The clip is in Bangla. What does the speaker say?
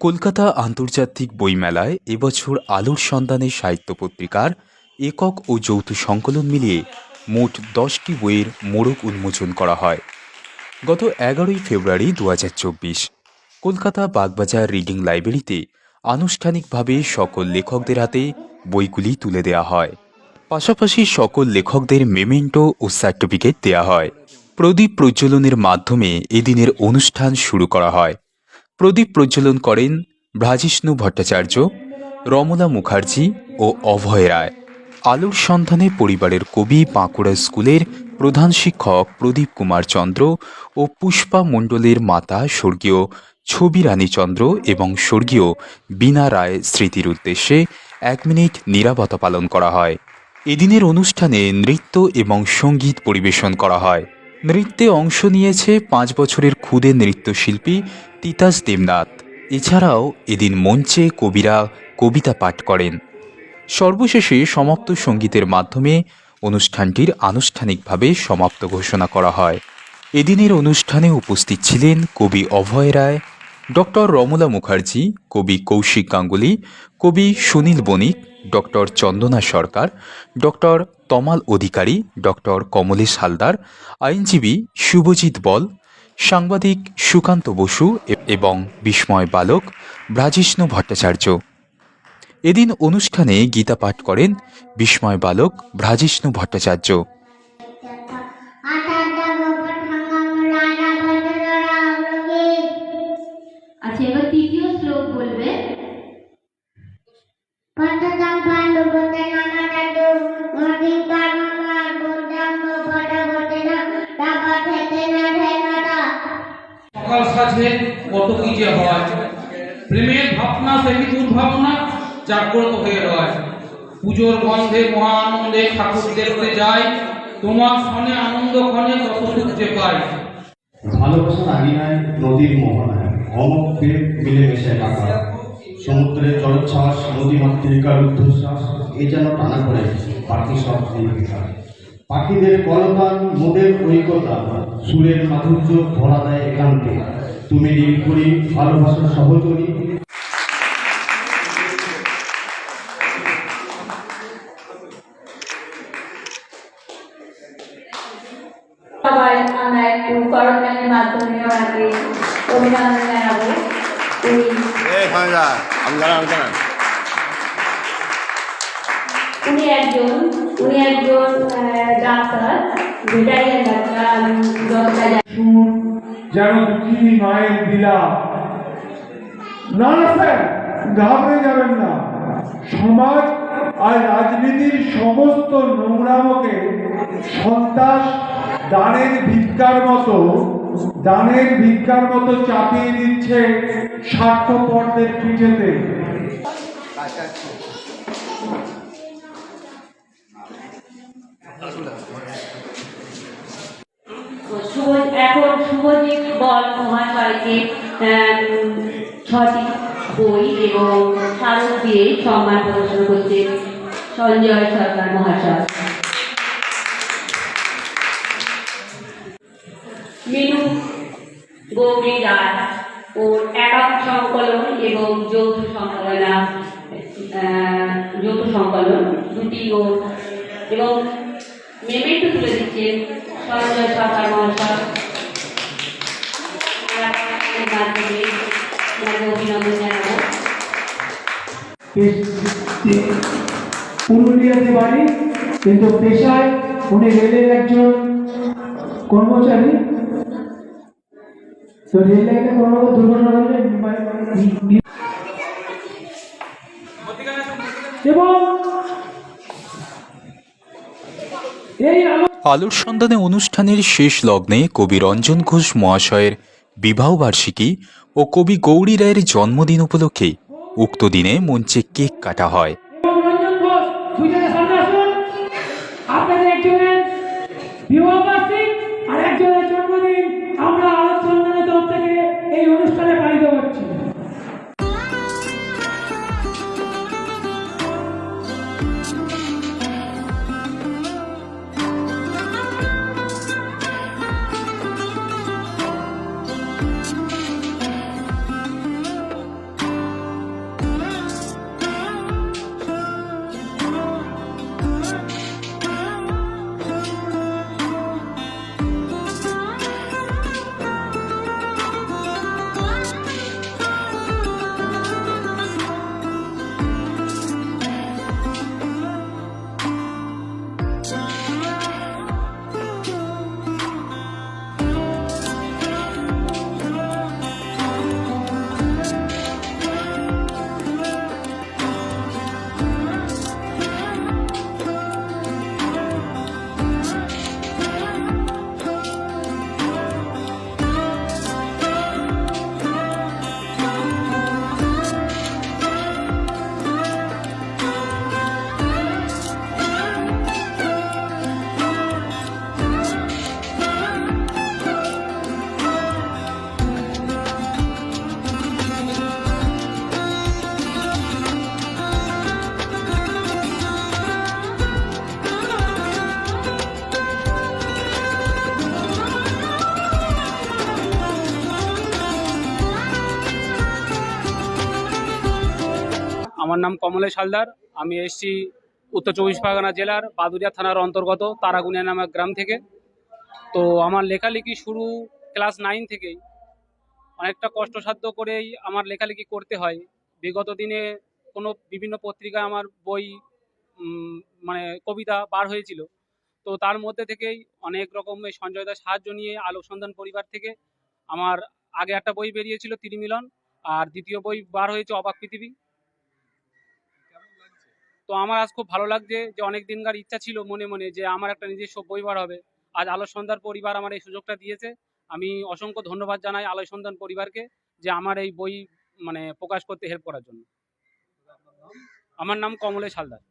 কলকাতা আন্তর্জাতিক বইমেলায় এবছর আলোর সন্ধানে সাহিত্য পত্রিকার একক ও যৌথ সংকলন মিলিয়ে মোট 10টি বইয়ের মোড়ক উন্মোচন করা হয়। গত 11ই ফেব্রুয়ারি 2024 কলকাতা বাগবাজার রিডিং লাইব্রেরিতে আনুষ্ঠানিকভাবে সকল লেখকদের হাতে বইগুলি তুলে দেওয়া হয়। পাশাপাশি সকল লেখকদের মেমেন্টো ও সার্টিফিকেট দেওয়া হয়। প্রদীপ প্রজ্বলনের মাধ্যমে এদিনের অনুষ্ঠান শুরু করা হয়। প্রদীপ প্রজ্বলন করেন ভ্রাজিষ্ণু ভট্টাচার্য, রমলা মুখার্জি ও অভয় রায়। আলোর সন্ধানে পরিবারের কবি বাঁকুড়া স্কুলের প্রধান শিক্ষক প্রদীপ কুমার চন্দ্র ও পুষ্পা মণ্ডলের মাতা স্বর্গীয় ছবি রানী চন্দ্র এবং স্বর্গীয় বীণা রায় স্মৃতির উদ্দেশ্যে 1 মিনিট নীরবতা পালন করা হয়। এদিনের অনুষ্ঠানে নৃত্য এবং সঙ্গীত পরিবেশন করা হয়। নৃত্যে অংশ নিয়েছে 5 বছরের ক্ষুদে নৃত্যশিল্পী তিতাস দেবনাথ। এছাড়াও এদিন মঞ্চে কবিরা কবিতা পাঠ করেন। সর্বশেষে সমাপ্ত সঙ্গীতের মাধ্যমে অনুষ্ঠানটির আনুষ্ঠানিকভাবে সমাপ্ত ঘোষণা করা হয়। এদিনের অনুষ্ঠানে উপস্থিত ছিলেন কবি অভয় রায়, ডক্টর রমলা মুখার্জি, কবি কৌশিক গাঙ্গুলি, কবি সুনীল বণিক, ডক্টর চন্দনা সরকার, ডক্টর তমাল অধিকারী, ডক্টর কমলেশ হালদার, আইনজীবী শুভজিৎ বল, সাংবাদিক সুকান্ত বসু এবং বিস্ময় বালক ভ্রাজিষ্ণু ভট্টাচার্য। এদিন অনুষ্ঠানে গীতা পাঠ করেন বিস্ময় বালক ভ্রাজিষ্ণু ভট্টাচার্য। আচ্ছা, এবার তৃতীয় শ্লোক বলবে। সকাল সাজে কত কি যে হয়, প্রেমের ভাবনা সে দুর্ভাবনা জাগ্রত হয়ে রয়। পুজোর গন্ধে মহা আনন্দে ঠাকুর দেখতে যাই, তোমার সনে আনন্দ ক্ষণে কত সুখ যে পাই। ভালোবাসার আগিনায় নদীর মোহনায় অমক প্রেম মিলেমিশে টাকা, সমুদ্রের জলোচ্ছ্বাস নদীমাতৃকার ঊর্ধ্বশ্বাস, এ যেন টানা করে পাখি সব নির্বিকার। পাখিদের কলতান মোদের ঐক্যতা, সুরের মাধুর্য ভরা দেয় একান্তে। তুমি নীলপুরি ভালোবাসার সহচরী। সবাই আমরা একটু করতালির মাধ্যমে ওনাকে অভিনন্দন জানাবো। উনি একজন ডাক্তার, ভেটারিয়ান ডাক্তার। যেন দুঃখিনী মায়ের বিলাপ। না না স্যার, ঘাবড়ে যাবেন না। সমাজ আর রাজনীতির সমস্ত নোংরামকে সন্ত্রাস দানের ভিক্ষার মতো চাপিয়ে দিচ্ছে স্বার্থপরদের পিঠেতে। এখন শুভজিৎ বল মহাশয়কে 6টি বই এবং স্মারক দিয়ে সম্মান প্রদর্শন করছে সঞ্জয় সরকার মহাশয়। মিনু গৌরী রায় ওর একক সংকলন এবং যৌথ সংকলন দুটি ওর এবং মেমেন্টো তুলে দিচ্ছেন সঞ্জয় সরকার মহাশয়। অভিনন্দন জানাবো। পুরুলিয়াতে বাড়ি, কিন্তু পেশায় উনি রেলের একজন কর্মচারী। তো রেল লাইনে কোনো দুর্ঘটনা হলে এবং আলোর সন্ধানে অনুষ্ঠানের শেষ লগ্নে কবি রঞ্জন ঘোষ মহাশয়ের বিবাহবার্ষিকী ও কবি গৌরী রায়ের জন্মদিন উপলক্ষে উক্ত দিনে মঞ্চে কেক কাটা হয়। আমরা আলোর সন্ধানের তরফ থেকে এই অনুষ্ঠানে পালিত করছি। আমার নাম কমলেশ হালদার। আমি এসেছি উত্তর চব্বিশ পরগনা জেলার বাদুড়িয়া থানার অন্তর্গত তারাগুনিয়া নামক গ্রাম থেকে। তো আমার লেখালেখি শুরু ক্লাস 9 থেকেই। অনেকটা কষ্টসাধ্য করেই আমার লেখালেখি করতে হয়। বিগত দিনে বিভিন্ন পত্রিকায় আমার বই মানে কবিতা বার হয়েছিল। তো তার মধ্যে থেকেই অনেক রকমের সঞ্জয় দার সাহায্য নিয়ে আলোক সন্ধান পরিবার থেকে আমার আগে একটা বই বেরিয়েছিল তিরিমিলন, আর দ্বিতীয় বই বার হয়েছে অবাক পৃথিবী। তো আমার আজ খুব ভালো লাগছে যে অনেক দিনকার ইচ্ছা ছিল মনে মনে যে আমার একটা নিজস্ব বই বার হবে। আজ আলোক সন্ধান পরিবার আমার এই সুযোগটা দিয়েছে। আমি অসংখ্য ধন্যবাদ জানাই আলোক সন্ধান পরিবারকে যে আমার এই বই প্রকাশ করতে হেল্প করার জন্য। আমার নাম কমলেশ হালদার।